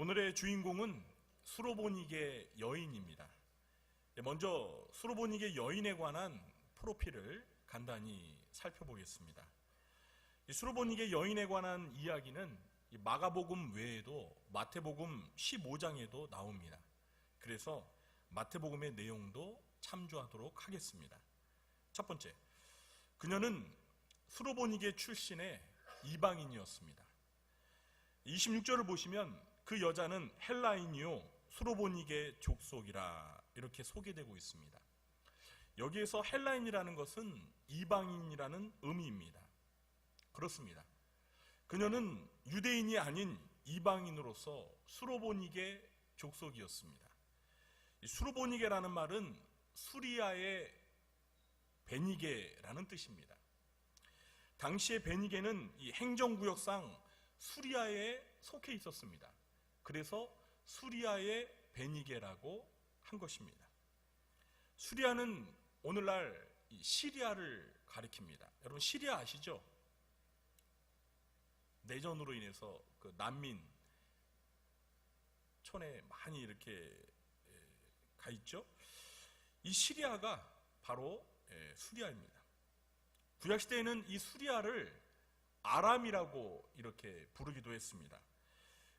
오늘의 주인공은 수로보니게 여인입니다. 먼저 수로보니게 여인에 관한 프로필을 간단히 살펴보겠습니다. 수로보니게 여인에 관한 이야기는 마가복음 외에도 마태복음 15장에도 나옵니다. 그래서 마태복음의 내용도 참조하도록 하겠습니다. 첫 번째, 그녀는 수로보니게 출신의 이방인이었습니다. 26절을 보시면 그 여자는 헬라인이요 수로보니게 족속이라 이렇게 소개되고 있습니다. 여기에서 헬라인이라는 것은 이방인이라는 의미입니다. 그렇습니다. 그녀는 유대인이 아닌 이방인으로서 수로보니게 족속이었습니다. 수로보니게라는 말은 수리아의 베니게라는 뜻입니다. 당시의 베니게는 이 행정구역상 수리아에 속해 있었습니다. 그래서 수리아의 베니게라고 한 것입니다. 수리아는 오늘날 시리아를 가리킵니다. 여러분 시리아 아시죠? 내전으로 인해서 그 난민 촌에 많이 이렇게 가 있죠. 이 시리아가 바로 수리아입니다. 구약시대에는 이 수리아를 아람이라고 이렇게 부르기도 했습니다.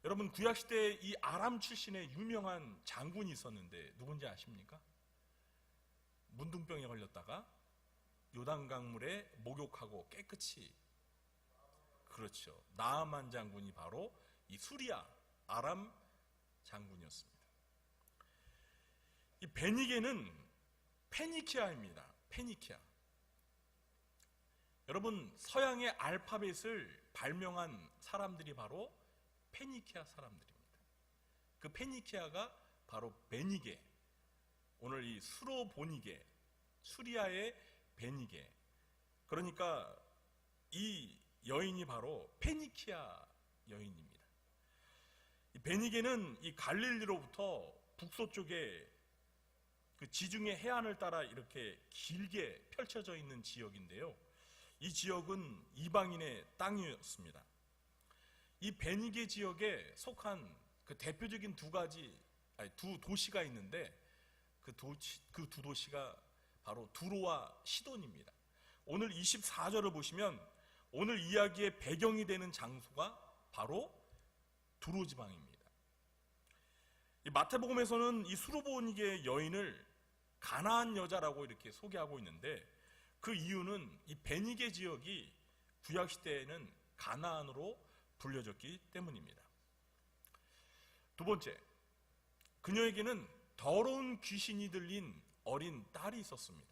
여러분 구약시대에 이 아람 출신의 유명한 장군이 있었는데 누군지 아십니까? 문둥병에 걸렸다가 요단강물에 목욕하고 깨끗이, 그렇죠, 나아만 장군이 바로 이 수리아 아람 장군이었습니다. 이 베니게는 페니키아입니다. 페니키아. 여러분 서양의 알파벳을 발명한 사람들이 바로 페니키아 사람들입니다. 그 페니키아가 바로 베니게, 오늘 이 수로보니게, 수리아의 베니게, 그러니까 이 여인이 바로 페니키아 여인입니다. 이 베니게는 이 갈릴리로부터 북서쪽에 그 지중해 해안을 따라 이렇게 길게 펼쳐져 있는 지역인데요. 이 지역은 이방인의 땅이었습니다. 이 베니게 지역에 속한 그 대표적인 두 도시가 있는데 그 두 도시가 바로 두로와 시돈입니다. 오늘 24절을 보시면 오늘 이야기의 배경이 되는 장소가 바로 두로 지방입니다. 이 마태복음에서는 이 수로보니게 여인을 가나안 여자라고 이렇게 소개하고 있는데 그 이유는 이 베니게 지역이 구약시대에는 가나안으로 불려졌기 때문입니다. 두 번째, 그녀에게는 더러운 귀신이 들린 어린 딸이 있었습니다.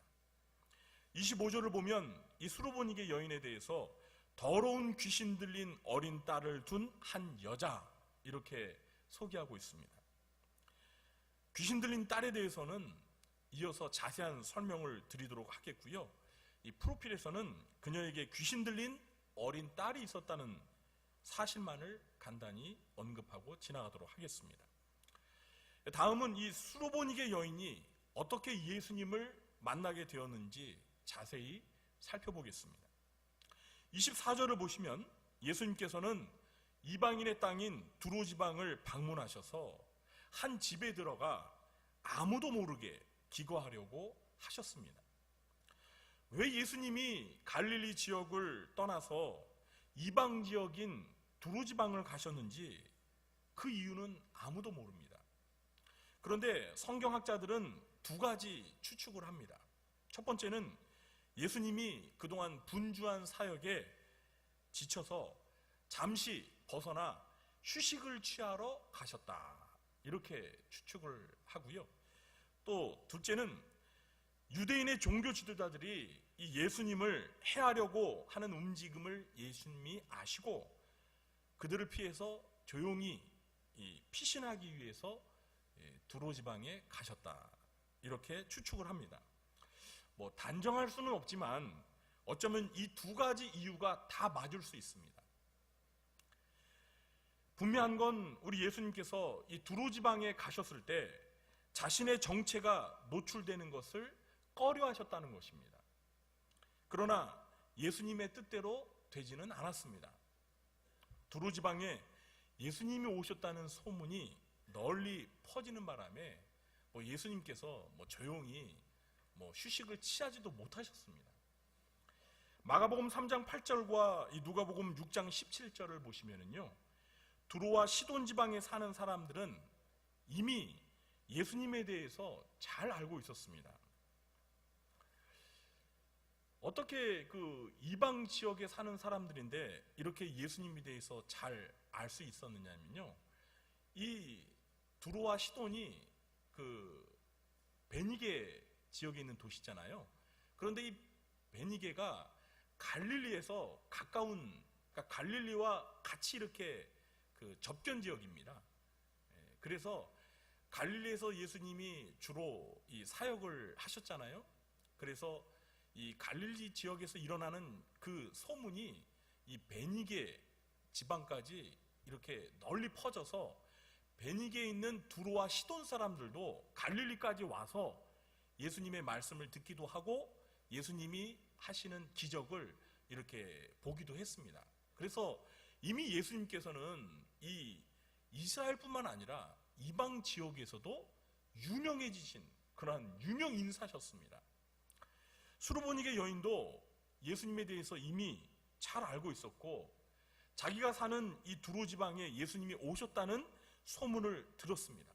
25절을 보면 이 수로보니게 여인에 대해서 더러운 귀신 들린 어린 딸을 둔 한 여자 이렇게 소개하고 있습니다. 귀신 들린 딸에 대해서는 이어서 자세한 설명을 드리도록 하겠고요. 이 프로필에서는 그녀에게 귀신 들린 어린 딸이 있었다는 사실만을 간단히 언급하고 지나가도록 하겠습니다. 다음은 이 수로보니게 여인이 어떻게 예수님을 만나게 되었는지 자세히 살펴보겠습니다. 24절을 보시면 예수님께서는 이방인의 땅인 두로 지방을 방문하셔서 한 집에 들어가 아무도 모르게 기거하려고 하셨습니다. 왜 예수님이 갈릴리 지역을 떠나서 이방 지역인 두로 지방을 가셨는지 그 이유는 아무도 모릅니다. 그런데 성경학자들은 두 가지 추측을 합니다. 첫 번째는 예수님이 그동안 분주한 사역에 지쳐서 잠시 벗어나 휴식을 취하러 가셨다, 이렇게 추측을 하고요. 또 둘째는 유대인의 종교 지도자들이 이 예수님을 해하려고 하는 움직임을 예수님이 아시고 그들을 피해서 조용히 피신하기 위해서 두로 지방에 가셨다, 이렇게 추측을 합니다. 단정할 수는 없지만 어쩌면 이 두 가지 이유가 다 맞을 수 있습니다. 분명한 건 우리 예수님께서 이 두로 지방에 가셨을 때 자신의 정체가 노출되는 것을 꺼려하셨다는 것입니다. 그러나 예수님의 뜻대로 되지는 않았습니다. 두로 지방에 예수님이 오셨다는 소문이 널리 퍼지는 바람에 예수님께서 조용히 휴식을 취하지도 못하셨습니다. 마가복음 3장 8절과 이 누가복음 6장 17절을 보시면은요, 두로와 시돈 지방에 사는 사람들은 이미 예수님에 대해서 잘 알고 있었습니다. 어떻게 그 이방 지역에 사는 사람들인데 이렇게 예수님에 대해서 잘 알 수 있었느냐면요, 이 두로와 시돈이 그 베니게 지역에 있는 도시잖아요. 그런데 이 베니게가 갈릴리에서 가까운, 그러니까 갈릴리와 같이 이렇게 그 접견 지역입니다. 그래서 갈릴리에서 예수님이 주로 이 사역을 하셨잖아요. 그래서 이 갈릴리 지역에서 일어나는 그 소문이 이 베니게 지방까지 이렇게 널리 퍼져서 베니게에 있는 두로와 시돈 사람들도 갈릴리까지 와서 예수님의 말씀을 듣기도 하고 예수님이 하시는 기적을 이렇게 보기도 했습니다. 그래서 이미 예수님께서는 이 이스라엘뿐만 아니라 이방 지역에서도 유명해지신 그런 유명 인사셨습니다. 수르보니게 여인도 예수님에 대해서 이미 잘 알고 있었고 자기가 사는 이 두로 지방에 예수님이 오셨다는 소문을 들었습니다.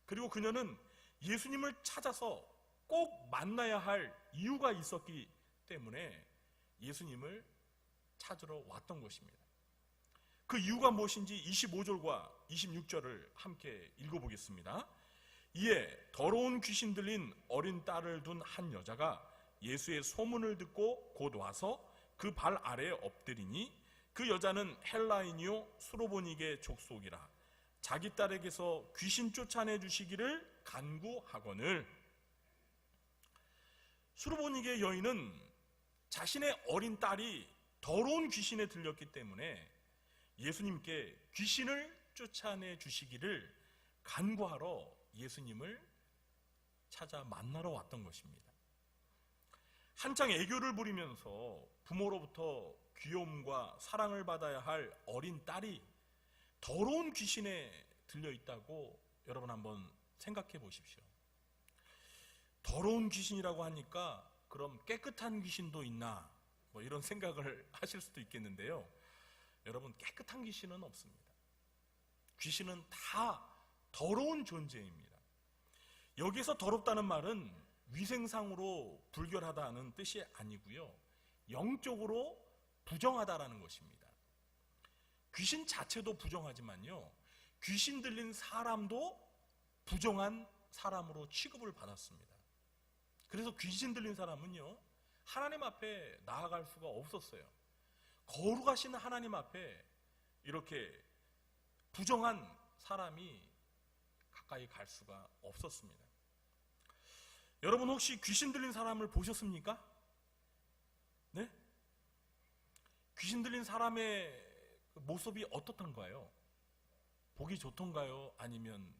그리고 그녀는 예수님을 찾아서 꼭 만나야 할 이유가 있었기 때문에 예수님을 찾으러 왔던 것입니다. 그 이유가 무엇인지 25절과 26절을 함께 읽어보겠습니다. 이에 더러운 귀신 들린 어린 딸을 둔 한 여자가 예수의 소문을 듣고 곧 와서 그 발 아래에 엎드리니 그 여자는 헬라인이요 수로보니게 족속이라 자기 딸에게서 귀신 쫓아내 주시기를 간구하거늘. 수로보니게 여인은 자신의 어린 딸이 더러운 귀신에 들렸기 때문에 예수님께 귀신을 쫓아내 주시기를 간구하러 예수님을 찾아 만나러 왔던 것입니다. 한창 애교를 부리면서 부모로부터 귀여움과 사랑을 받아야 할 어린 딸이 더러운 귀신에 들려 있다고 여러분 한번 생각해 보십시오. 더러운 귀신이라고 하니까 그럼 깨끗한 귀신도 있나 이런 생각을 하실 수도 있겠는데요, 여러분 깨끗한 귀신은 없습니다. 귀신은 다 더러운 존재입니다. 여기서 더럽다는 말은 위생상으로 불결하다는 뜻이 아니고요, 영적으로 부정하다라는 것입니다. 귀신 자체도 부정하지만요, 귀신 들린 사람도 부정한 사람으로 취급을 받았습니다. 그래서 귀신 들린 사람은요, 하나님 앞에 나아갈 수가 없었어요. 거룩하신 하나님 앞에 이렇게 부정한 사람이 가까이 갈 수가 없었습니다. 여러분 혹시 귀신 들린 사람을 보셨습니까? 네? 귀신 들린 사람의 모습이 어떻던가요? 보기 좋던가요? 아니면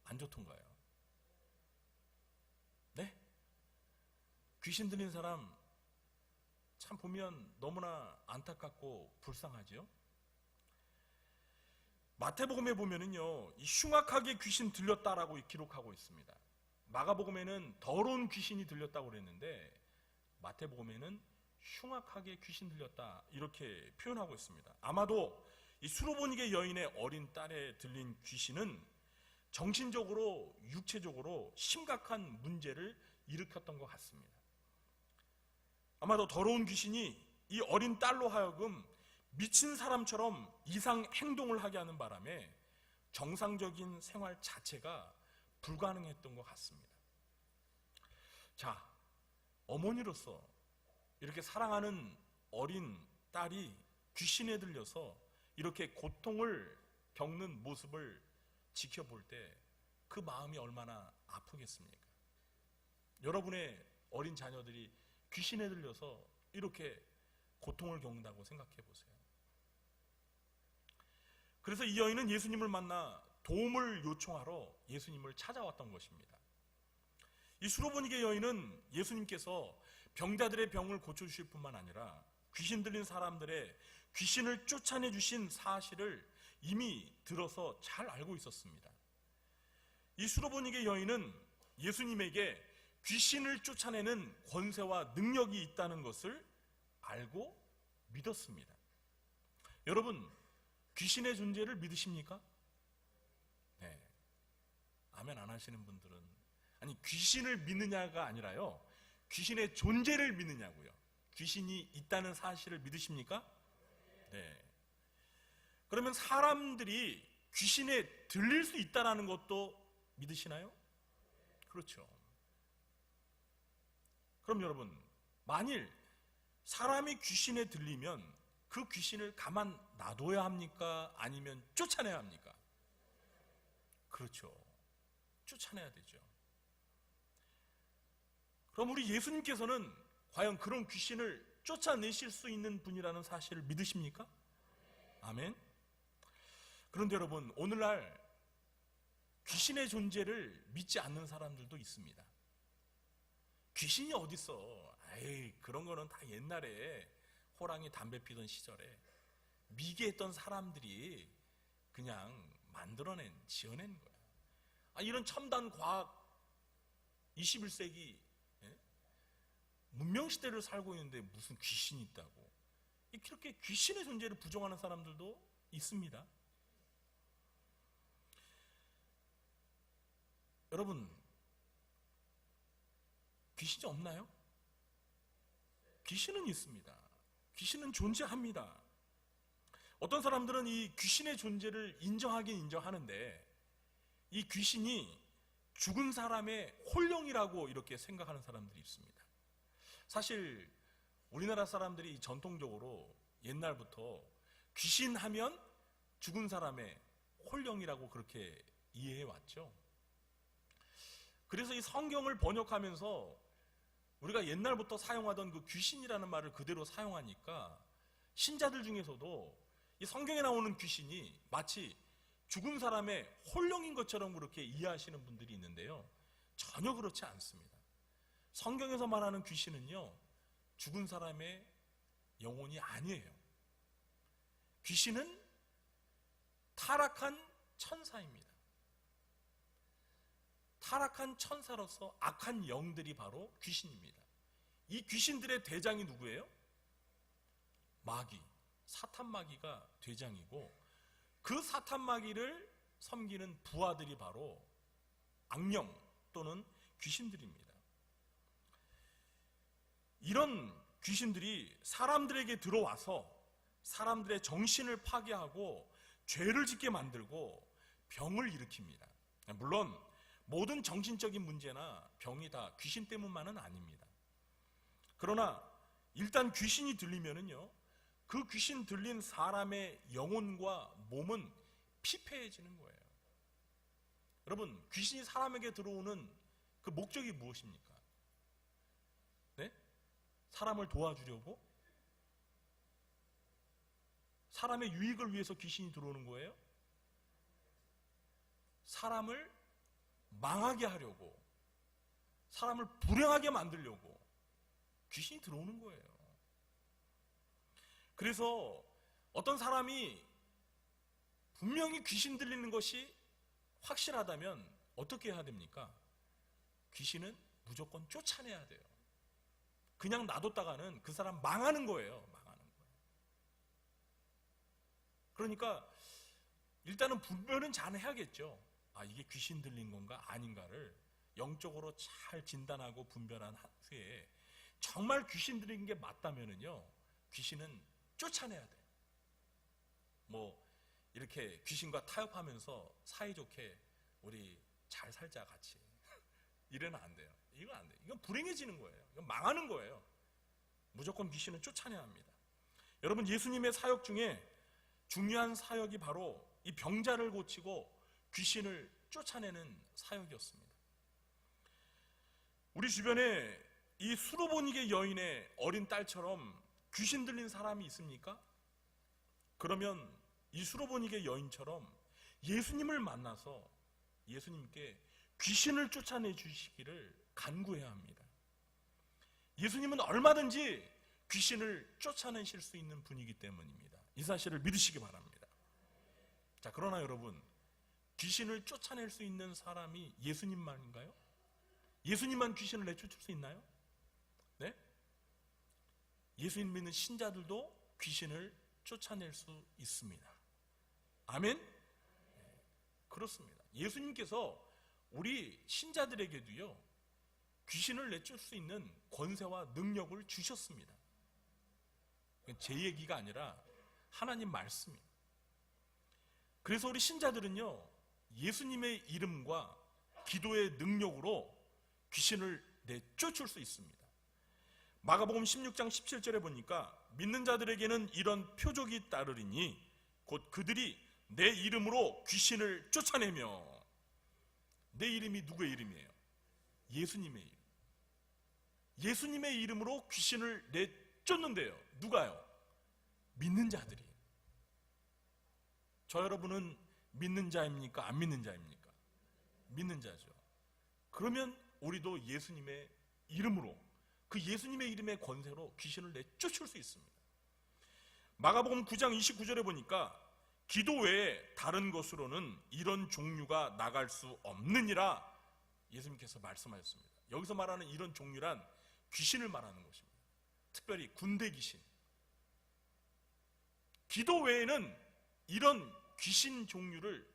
안 좋던가요? 네? 귀신 들린 사람 참 보면 너무나 안타깝고 불쌍하죠? 마태복음에 보면은요, 이 흉악하게 귀신 들렸다라고 기록하고 있습니다. 마가복음에는 더러운 귀신이 들렸다고 그랬는데 마태복음에는 흉악하게 귀신 들렸다 이렇게 표현하고 있습니다. 아마도 이 수로보니게 여인의 어린 딸에 들린 귀신은 정신적으로 육체적으로 심각한 문제를 일으켰던 것 같습니다. 아마도 더러운 귀신이 이 어린 딸로 하여금 미친 사람처럼 이상 행동을 하게 하는 바람에 정상적인 생활 자체가 불가능했던 것 같습니다. 자, 어머니로서 이렇게 사랑하는 어린 딸이 귀신에 들려서 이렇게 고통을 겪는 모습을 지켜볼 때 그 마음이 얼마나 아프겠습니까? 여러분의 어린 자녀들이 귀신에 들려서 이렇게 고통을 겪는다고 생각해 보세요. 그래서 이 여인은 예수님을 만나 도움을 요청하러 예수님을 찾아왔던 것입니다. 이 수로보니게 여인은 예수님께서 병자들의 병을 고쳐주실 뿐만 아니라 귀신 들린 사람들의 귀신을 쫓아내 주신 사실을 이미 들어서 잘 알고 있었습니다. 이 수로보니게 여인은 예수님에게 귀신을 쫓아내는 권세와 능력이 있다는 것을 알고 믿었습니다. 여러분, 귀신의 존재를 믿으십니까? 네. 아멘 안 하시는 분들은, 아니, 귀신을 믿느냐가 아니라요, 귀신의 존재를 믿느냐고요. 귀신이 있다는 사실을 믿으십니까? 네. 그러면 사람들이 귀신에 들릴 수 있다는 것도 믿으시나요? 그렇죠. 그럼 여러분, 만일 사람이 귀신에 들리면 그 귀신을 가만 놔둬야 합니까? 아니면 쫓아내야 합니까? 그렇죠. 쫓아내야 되죠. 그럼 우리 예수님께서는 과연 그런 귀신을 쫓아내실 수 있는 분이라는 사실을 믿으십니까? 아멘. 그런데 여러분, 오늘날 귀신의 존재를 믿지 않는 사람들도 있습니다. 귀신이 어딨어? 에이, 그런 거는 다 옛날에 호랑이 담배 피던 시절에 미개했던 사람들이 그냥 만들어낸, 지어낸 거야. 이런 첨단 과학 21세기 문명시대를 살고 있는데 무슨 귀신이 있다고. 이렇게 귀신의 존재를 부정하는 사람들도 있습니다. 여러분, 귀신이 없나요? 귀신은 있습니다. 귀신은 존재합니다. 어떤 사람들은 이 귀신의 존재를 인정하긴 인정하는데 이 귀신이 죽은 사람의 혼령이라고 이렇게 생각하는 사람들이 있습니다. 사실 우리나라 사람들이 전통적으로 옛날부터 귀신 하면 죽은 사람의 혼령이라고 그렇게 이해해 왔죠. 그래서 이 성경을 번역하면서 우리가 옛날부터 사용하던 그 귀신이라는 말을 그대로 사용하니까 신자들 중에서도 이 성경에 나오는 귀신이 마치 죽은 사람의 혼령인 것처럼 그렇게 이해하시는 분들이 있는데요, 전혀 그렇지 않습니다. 성경에서 말하는 귀신은요, 죽은 사람의 영혼이 아니에요. 귀신은 타락한 천사입니다. 타락한 천사로서 악한 영들이 바로 귀신입니다. 이 귀신들의 대장이 누구예요? 마귀, 사탄 마귀가 대장이고, 그 사탄 마귀를 섬기는 부하들이 바로 악령 또는 귀신들입니다. 이런 귀신들이 사람들에게 들어와서 사람들의 정신을 파괴하고 죄를 짓게 만들고 병을 일으킵니다. 물론 모든 정신적인 문제나 병이 다 귀신 때문만은 아닙니다. 그러나 일단 귀신이 들리면은요, 그 귀신 들린 사람의 영혼과 몸은 피폐해지는 거예요. 여러분, 귀신이 사람에게 들어오는 그 목적이 무엇입니까? 네? 사람을 도와주려고? 사람의 유익을 위해서 귀신이 들어오는 거예요? 사람을 망하게 하려고, 사람을 불행하게 만들려고 귀신이 들어오는 거예요. 그래서 어떤 사람이 분명히 귀신 들리는 것이 확실하다면 어떻게 해야 됩니까? 귀신은 무조건 쫓아내야 돼요. 그냥 놔뒀다가는 그 사람 망하는 거예요. 망하는 거예요. 그러니까 일단은 분별은 잘 해야겠죠. 이게 귀신 들린 건가 아닌가를 영적으로 잘 진단하고 분별한 후에 정말 귀신 들린 게 맞다면은요, 귀신은 쫓아내야 돼. 이렇게 귀신과 타협하면서 사이좋게 우리 잘 살자 같이 이래는 안 돼요. 이건 안 돼요. 이건 불행해지는 거예요. 이건 망하는 거예요. 무조건 귀신은 쫓아내야 합니다. 여러분, 예수님의 사역 중에 중요한 사역이 바로 이 병자를 고치고 귀신을 쫓아내는 사역이었습니다. 우리 주변에 이 수로보니게 여인의 어린 딸처럼 귀신 들린 사람이 있습니까? 그러면 이 수로보니게 여인처럼 예수님을 만나서 예수님께 귀신을 쫓아내 주시기를 간구해야 합니다. 예수님은 얼마든지 귀신을 쫓아내실 수 있는 분이기 때문입니다. 이 사실을 믿으시기 바랍니다. 자, 그러나 여러분, 귀신을 쫓아낼 수 있는 사람이 예수님만인가요? 예수님만 귀신을 내쫓을 수 있나요? 네? 예수님 믿는 신자들도 귀신을 쫓아낼 수 있습니다. 아멘? 네, 그렇습니다. 예수님께서 우리 신자들에게도요, 귀신을 내쫓을 수 있는 권세와 능력을 주셨습니다. 제 얘기가 아니라 하나님 말씀이에요. 그래서 우리 신자들은요, 예수님의 이름과 기도의 능력으로 귀신을 내쫓을 수 있습니다. 마가복음 16장 17절에 보니까 믿는 자들에게는 이런 표적이 따르리니 곧 그들이 내 이름으로 귀신을 쫓아내며. 내 이름이 누구의 이름이에요? 예수님의 이름. 예수님의 이름으로 귀신을 내쫓는데요. 누가요? 믿는 자들이. 저 여러분은 믿는 자입니까? 안 믿는 자입니까? 믿는 자죠. 그러면 우리도 예수님의 이름으로, 그 예수님의 이름의 권세로 귀신을 내쫓을 수 있습니다. 마가복음 9장 29절에 보니까 기도 외에 다른 것으로는 이런 종류가 나갈 수 없느니라 예수님께서 말씀하셨습니다. 여기서 말하는 이런 종류란 귀신을 말하는 것입니다. 특별히 군대 귀신. 기도 외에는 이런 귀신 종류를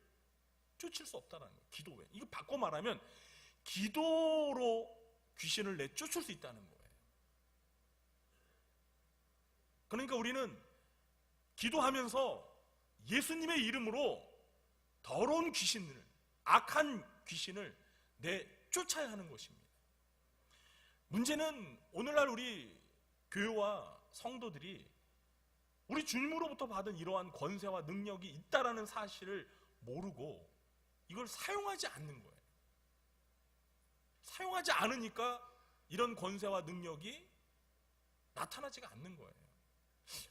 쫓을 수 없다는 거예요. 기도 외에. 이거 바꿔 말하면 기도로 귀신을 내쫓을 수 있다는 거예요. 그러니까 우리는 기도하면서 예수님의 이름으로 더러운 귀신을, 악한 귀신을 내쫓아야 하는 것입니다. 문제는 오늘날 우리 교회와 성도들이 우리 주님으로부터 받은 이러한 권세와 능력이 있다라는 사실을 모르고 이걸 사용하지 않는 거예요. 사용하지 않으니까 이런 권세와 능력이 나타나지가 않는 거예요.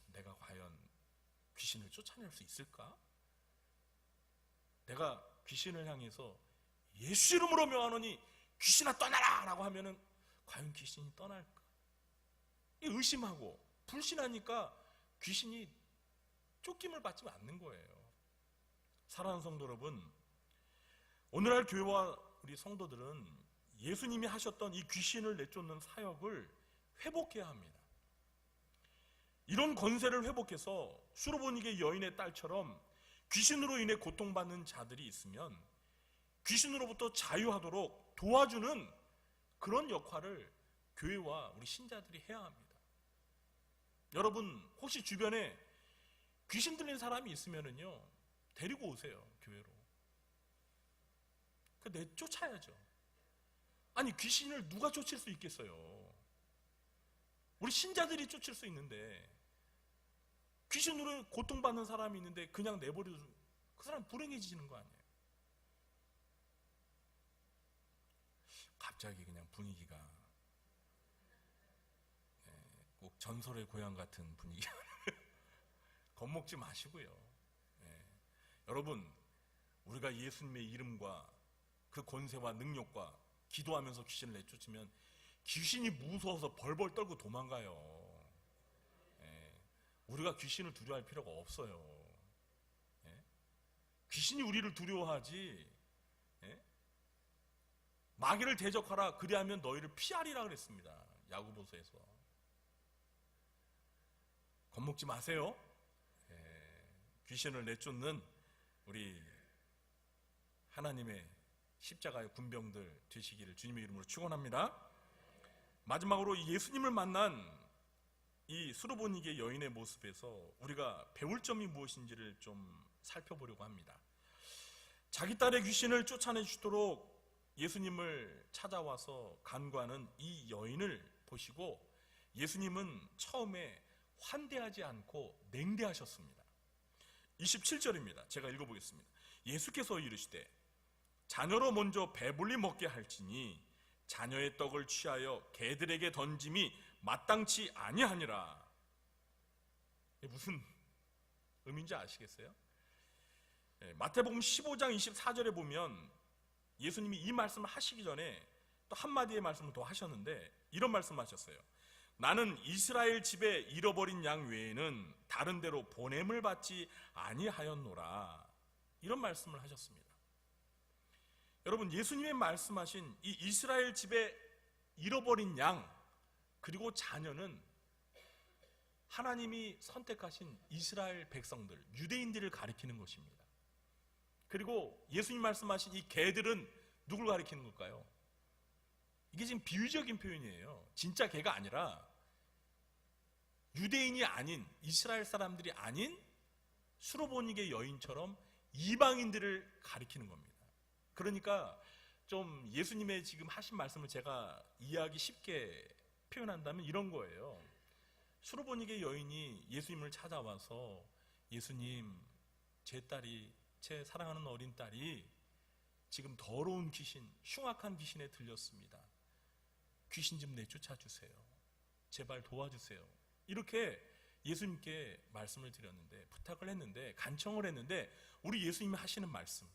내가 과연 귀신을 쫓아낼 수 있을까? 내가 귀신을 향해서 예수 이름으로 명하노니 귀신아 떠나라! 라고 하면은 과연 귀신이 떠날까? 의심하고 불신하니까 귀신이 쫓김을 받지 않는 거예요. 사랑하는 성도 여러분, 오늘날 교회와 우리 성도들은 예수님이 하셨던 이 귀신을 내쫓는 사역을 회복해야 합니다. 이런 권세를 회복해서 수로보니게 여인의 딸처럼 귀신으로 인해 고통받는 자들이 있으면 귀신으로부터 자유하도록 도와주는 그런 역할을 교회와 우리 신자들이 해야 합니다. 여러분, 혹시 주변에 귀신 들린 사람이 있으면요, 데리고 오세요, 교회로. 내쫓아야죠. 아니, 귀신을 누가 쫓을 수 있겠어요? 우리 신자들이 쫓을 수 있는데, 귀신으로 고통받는 사람이 있는데 그냥 내버려도 그 사람 불행해지는 거 아니에요? 갑자기 그냥 분위기가 꼭 전설의 고향 같은 분위기. 겁먹지 마시고요. 여러분, 우리가 예수님의 이름과 그 권세와 능력과 기도하면서 귀신을 내쫓으면 귀신이 무서워서 벌벌 떨고 도망가요. 우리가 귀신을 두려워할 필요가 없어요. 귀신이 우리를 두려워하지. 마귀를 대적하라, 그리하면 너희를 피하리라 그랬습니다. 야고보서에서. 겁먹지 마세요. 귀신을 내쫓는 우리 하나님의 십자가의 군병들 되시기를 주님의 이름으로 축원합니다. 마지막으로 예수님을 만난 이 수로보니게 여인의 모습에서 우리가 배울 점이 무엇인지를 좀 살펴보려고 합니다. 자기 딸의 귀신을 쫓아내주도록 예수님을 찾아와서 간구하는 이 여인을 보시고 예수님은 처음에 환대하지 않고 냉대하셨습니다. 27절입니다. 제가 읽어보겠습니다. 예수께서 이르시되 자녀로 먼저 배불리 먹게 할지니 자녀의 떡을 취하여 개들에게 던짐이 마땅치 아니하니라. 무슨 의미인지 아시겠어요? 마태복음 15장 24절에 보면 예수님이 이 말씀을 하시기 전에 또 한마디의 말씀을 더 하셨는데 이런 말씀을 하셨어요. 나는 이스라엘 집에 잃어버린 양 외에는 다른 데로 보냄을 받지 아니하였노라. 이런 말씀을 하셨습니다. 여러분, 예수님의 말씀하신 이 이스라엘 집에 잃어버린 양 그리고 자녀는 하나님이 선택하신 이스라엘 백성들, 유대인들을 가리키는 것입니다. 그리고 예수님 말씀하신 이 개들은 누굴 가리키는 걸까요? 이게 지금 비유적인 표현이에요. 진짜 개가 아니라 유대인이 아닌, 이스라엘 사람들이 아닌 수로보니게 여인처럼 이방인들을 가리키는 겁니다. 그러니까 좀 예수님의 지금 하신 말씀을 제가 이해하기 쉽게 표현한다면 이런 거예요. 수로보니게 여인이 예수님을 찾아와서, 예수님, 제 사랑하는 어린 딸이 지금 더러운 귀신, 흉악한 귀신에 들렸습니다. 귀신 좀 내쫓아 주세요. 제발 도와주세요. 이렇게 예수님께 말씀을 드렸는데, 부탁을 했는데, 간청을 했는데, 우리 예수님이 하시는 말씀,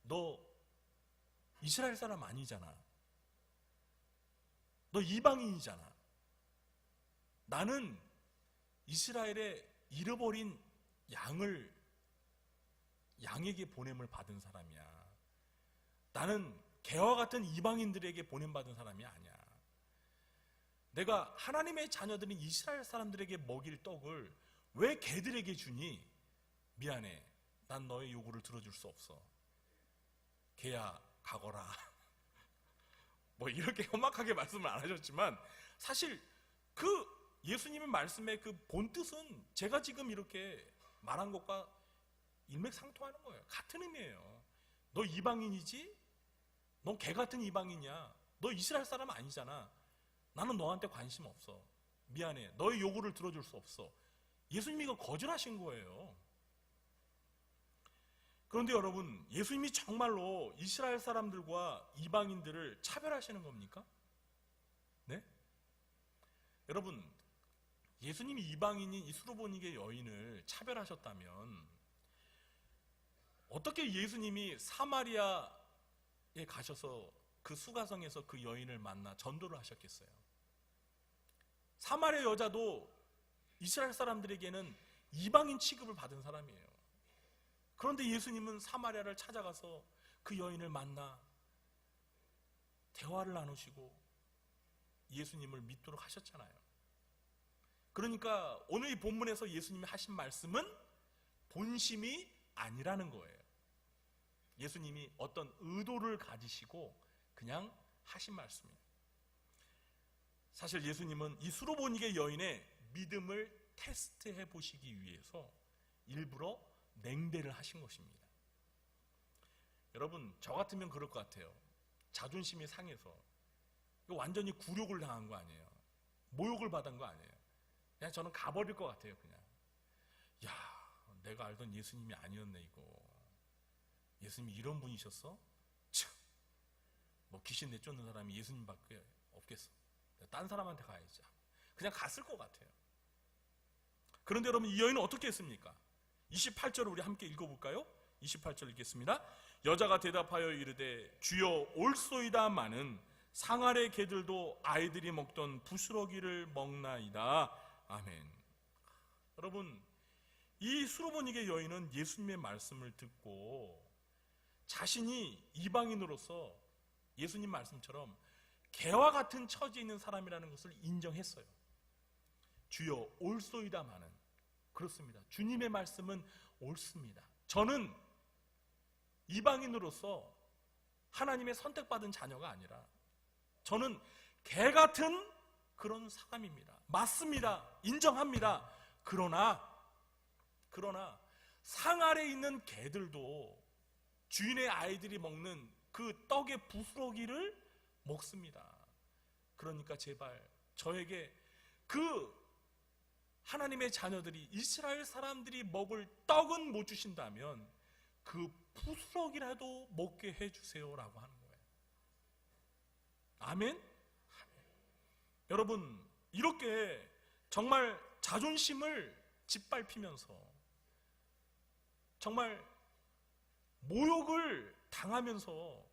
너 이스라엘 사람 아니잖아. 너 이방인이잖아. 나는 이스라엘의 잃어버린 양에게 보냄을 받은 사람이야. 나는 개와 같은 이방인들에게 보냄받은 사람이 아니야. 내가 하나님의 자녀들인 이스라엘 사람들에게 먹일 떡을 왜 개들에게 주니? 미안해. 난 너의 요구를 들어줄 수 없어. 개야, 가거라. 뭐 이렇게 험악하게 말씀을 안 하셨지만, 사실 그 예수님의 말씀의 그 본뜻은 제가 지금 이렇게 말한 것과 일맥상통하는 거예요. 같은 의미예요. 너 이방인이지? 너 개 같은 이방인이야. 너 이스라엘 사람 아니잖아. 나는 너한테 관심 없어. 미안해. 너의 요구를 들어줄 수 없어. 예수님이 이거 거절하신 거예요. 그런데 여러분, 예수님이 정말로 이스라엘 사람들과 이방인들을 차별하시는 겁니까? 네? 여러분, 예수님이 이방인인 이 수로보니게 여인을 차별하셨다면 어떻게 예수님이 사마리아에 가셔서 그 수가성에서 그 여인을 만나 전도를 하셨겠어요? 사마리아 여자도 이스라엘 사람들에게는 이방인 취급을 받은 사람이에요. 그런데 예수님은 사마리아를 찾아가서 그 여인을 만나 대화를 나누시고 예수님을 믿도록 하셨잖아요. 그러니까 오늘 이 본문에서 예수님이 하신 말씀은 본심이 아니라는 거예요. 예수님이 어떤 의도를 가지시고 그냥 하신 말씀이에요. 사실 예수님은 이 수로보니게 여인의 믿음을 테스트해 보시기 위해서 일부러 냉대를 하신 것입니다. 여러분, 저 같으면 그럴 것 같아요. 자존심이 상해서 완전히 굴욕을 당한 거 아니에요. 모욕을 받은 거 아니에요. 그냥 저는 가버릴 것 같아요. 그냥, 야, 내가 알던 예수님이 아니었네. 이거 예수님이 이런 분이셨어? 참, 뭐 귀신 내쫓는 사람이 예수님밖에 없겠어. 딴 사람한테 가야지. 그냥 갔을 것 같아요. 그런데 여러분, 이 여인은 어떻게 했습니까? 28절을 우리 함께 읽어볼까요? 28절 읽겠습니다. 여자가 대답하여 이르되 주여 올소이다마는 상아래 개들도 아이들이 먹던 부스러기를 먹나이다. 아멘. 여러분, 이 수로보니게 여인은 예수님의 말씀을 듣고 자신이 이방인으로서 예수님 말씀처럼 개와 같은 처지에 있는 사람이라는 것을 인정했어요. 주여 올소이다마는, 그렇습니다. 주님의 말씀은 옳습니다. 저는 이방인으로서 하나님의 선택받은 자녀가 아니라 저는 개 같은 그런 사람입니다. 맞습니다. 인정합니다. 그러나 상 아래에 있는 개들도 주인의 아이들이 먹는 그 떡의 부스러기를 먹습니다. 그러니까 제발 저에게 그 하나님의 자녀들이, 이스라엘 사람들이 먹을 떡은 못 주신다면 그 부스러기라도 먹게 해주세요라고 하는 거예요. 아멘? 여러분, 이렇게 정말 자존심을 짓밟히면서 정말 모욕을 당하면서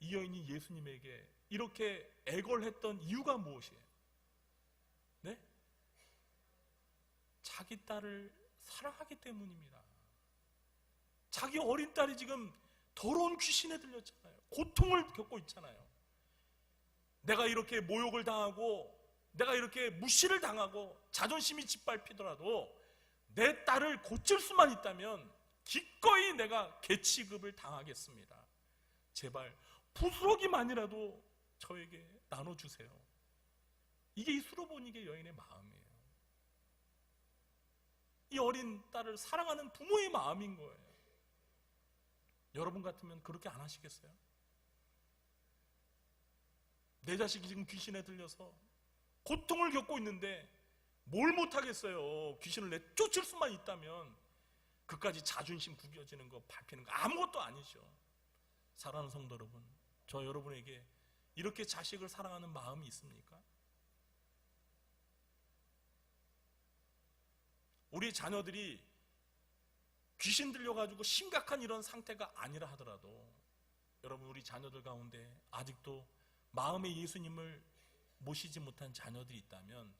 이 여인이 예수님에게 이렇게 애걸했던 이유가 무엇이에요? 네? 자기 딸을 사랑하기 때문입니다. 자기 어린 딸이 지금 더러운 귀신에 들렸잖아요. 고통을 겪고 있잖아요. 내가 이렇게 모욕을 당하고 내가 이렇게 무시를 당하고 자존심이 짓밟히더라도 내 딸을 고칠 수만 있다면 기꺼이 내가 개취급을 당하겠습니다. 제발 부스러기만이라도 저에게 나눠주세요. 이게 이 수로보니게 여인의 마음이에요. 이 어린 딸을 사랑하는 부모의 마음인 거예요. 여러분 같으면 그렇게 안 하시겠어요? 내 자식이 지금 귀신에 들려서 고통을 겪고 있는데 뭘 못하겠어요. 귀신을 내쫓을 수만 있다면. 그까지 자존심 구겨지는 거, 밟히는 거 아무것도 아니죠. 사랑하는 성도 여러분, 저 여러분에게 이렇게 자식을 사랑하는 마음이 있습니까? 우리 자녀들이 귀신 들려가지고 심각한 이런 상태가 아니라 하더라도 여러분, 우리 자녀들 가운데 아직도 마음의 예수님을 모시지 못한 자녀들이 있다면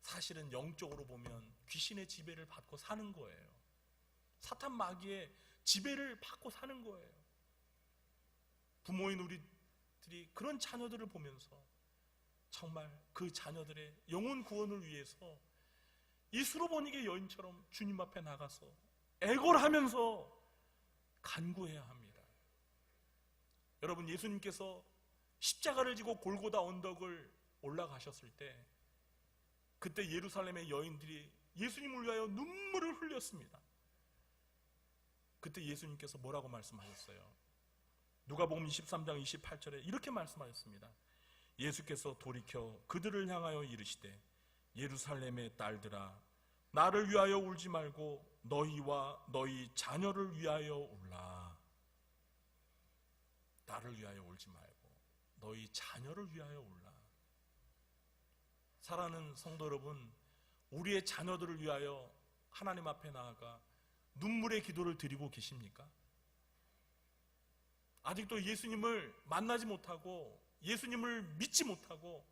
사실은 영적으로 보면 귀신의 지배를 받고 사는 거예요. 사탄 마귀의 지배를 받고 사는 거예요. 부모인 우리들이 그런 자녀들을 보면서 정말 그 자녀들의 영혼 구원을 위해서 이 수로보니게 여인처럼 주님 앞에 나가서 애걸하면서 간구해야 합니다. 여러분, 예수님께서 십자가를 지고 골고다 언덕을 올라가셨을 때 그때 예루살렘의 여인들이 예수님을 위하여 눈물을 흘렸습니다. 그때 예수님께서 뭐라고 말씀하셨어요? 누가복음 23장 28절에 이렇게 말씀하셨습니다. 예수께서 돌이켜 그들을 향하여 이르시되 예루살렘의 딸들아, 나를 위하여 울지 말고 너희와 너희 자녀를 위하여 울라. 나를 위하여 울지 말고 너희 자녀를 위하여 울라. 사랑하는 성도 여러분, 우리의 자녀들을 위하여 하나님 앞에 나아가 눈물의 기도를 드리고 계십니까? 아직도 예수님을 만나지 못하고 예수님을 믿지 못하고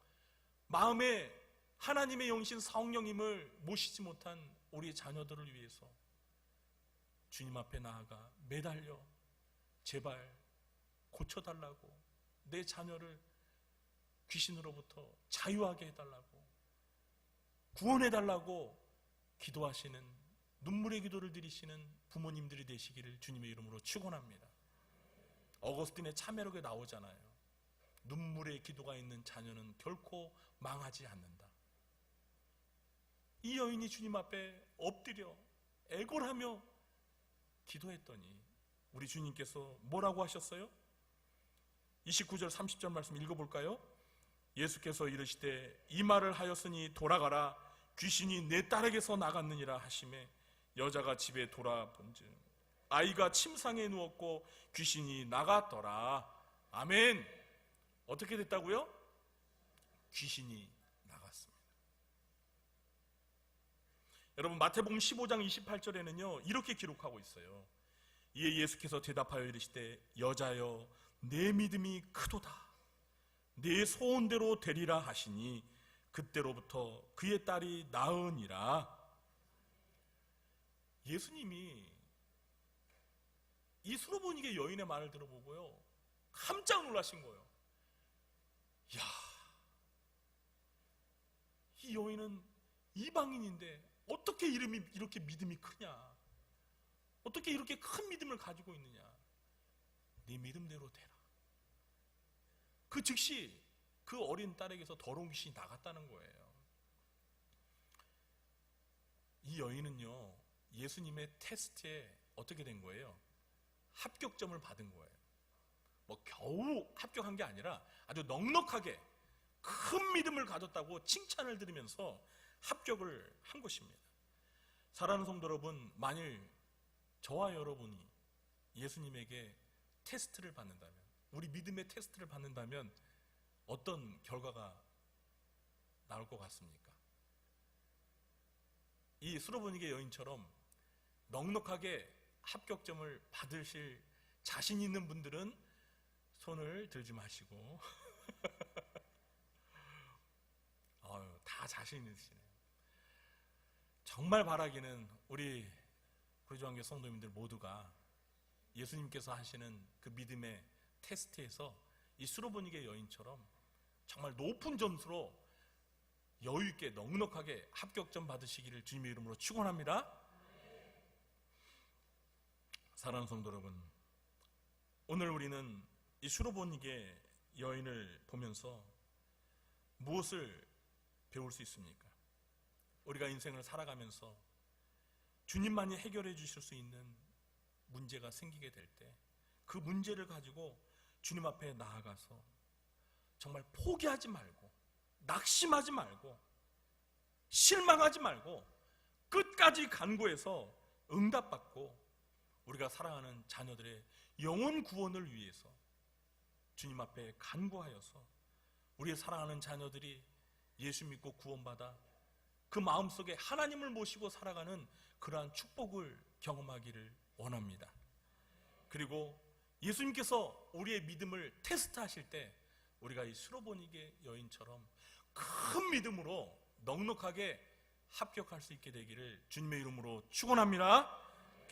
마음에 하나님의 영신 성령님을 모시지 못한 우리의 자녀들을 위해서 주님 앞에 나아가 매달려 제발 고쳐달라고, 내 자녀를 귀신으로부터 자유하게 해달라고, 구원해달라고 기도하시는, 눈물의 기도를 드리시는 부모님들이 되시기를 주님의 이름으로 축원합니다. 어거스틴의 참회록에 나오잖아요. 눈물의 기도가 있는 자녀는 결코 망하지 않는다. 이 여인이 주님 앞에 엎드려 애걸하며 기도했더니 우리 주님께서 뭐라고 하셨어요? 29절 30절 말씀 읽어볼까요? 예수께서 이르시되 이 말을 하였으니 돌아가라, 귀신이 내 딸에게서 나갔느니라 하시매 여자가 집에 돌아본즉 아이가 침상에 누웠고 귀신이 나갔더라. 아멘. 어떻게 됐다고요? 귀신이 나갔습니다. 여러분, 마태복음 15장 28절에는요 이렇게 기록하고 있어요. 이에 예수께서 대답하여 이르시되 여자여, 내 믿음이 크도다. 내 소원대로 되리라 하시니 그때로부터 그의 딸이 나으니라. 예수님이 이 수로보니게 여인의 말을 들어보고요 깜짝 놀라신 거예요. 야, 이 여인은 이방인인데 어떻게 이렇게 믿음이 크냐? 어떻게 이렇게 큰 믿음을 가지고 있느냐? 네 믿음대로 되라. 그 즉시 그 어린 딸에게서 더러운 귀신이 나갔다는 거예요. 이 여인은요 예수님의 테스트에 어떻게 된 거예요? 합격점을 받은 거예요. 뭐 겨우 합격한 게 아니라 아주 넉넉하게 큰 믿음을 가졌다고 칭찬을 들으면서 합격을 한 것입니다. 사랑하는 성도 여러분, 만일 저와 여러분이 예수님에게 테스트를 받는다면, 우리 믿음의 테스트를 받는다면 어떤 결과가 나올 것 같습니까? 이 수로보니게 여인처럼 넉넉하게 합격점을 받으실 자신 있는 분들은 손을 들지 마시고 다 자신 있으시네요. 정말 바라기는 우리 구주한교 성도님들 모두가 예수님께서 하시는 그 믿음의 테스트에서 이 수로보니게 여인처럼 정말 높은 점수로 여유있게 넉넉하게 합격점 받으시기를 주님의 이름으로 축원합니다. 사랑하는 성도 여러분, 오늘 우리는 이 수로보니게 여인을 보면서 무엇을 배울 수 있습니까? 우리가 인생을 살아가면서 주님만이 해결해 주실 수 있는 문제가 생기게 될 때 그 문제를 가지고 주님 앞에 나아가서 정말 포기하지 말고 낙심하지 말고 실망하지 말고 끝까지 간구해서 응답받고 우리가 사랑하는 자녀들의 영혼 구원을 위해서 주님 앞에 간구하여서 우리의 사랑하는 자녀들이 예수 믿고 구원받아 그 마음속에 하나님을 모시고 살아가는 그러한 축복을 경험하기를 원합니다. 그리고 예수님께서 우리의 믿음을 테스트하실 때 우리가 이 수로보니게 여인처럼 큰 믿음으로 넉넉하게 합격할 수 있게 되기를 주님의 이름으로 축원합니다.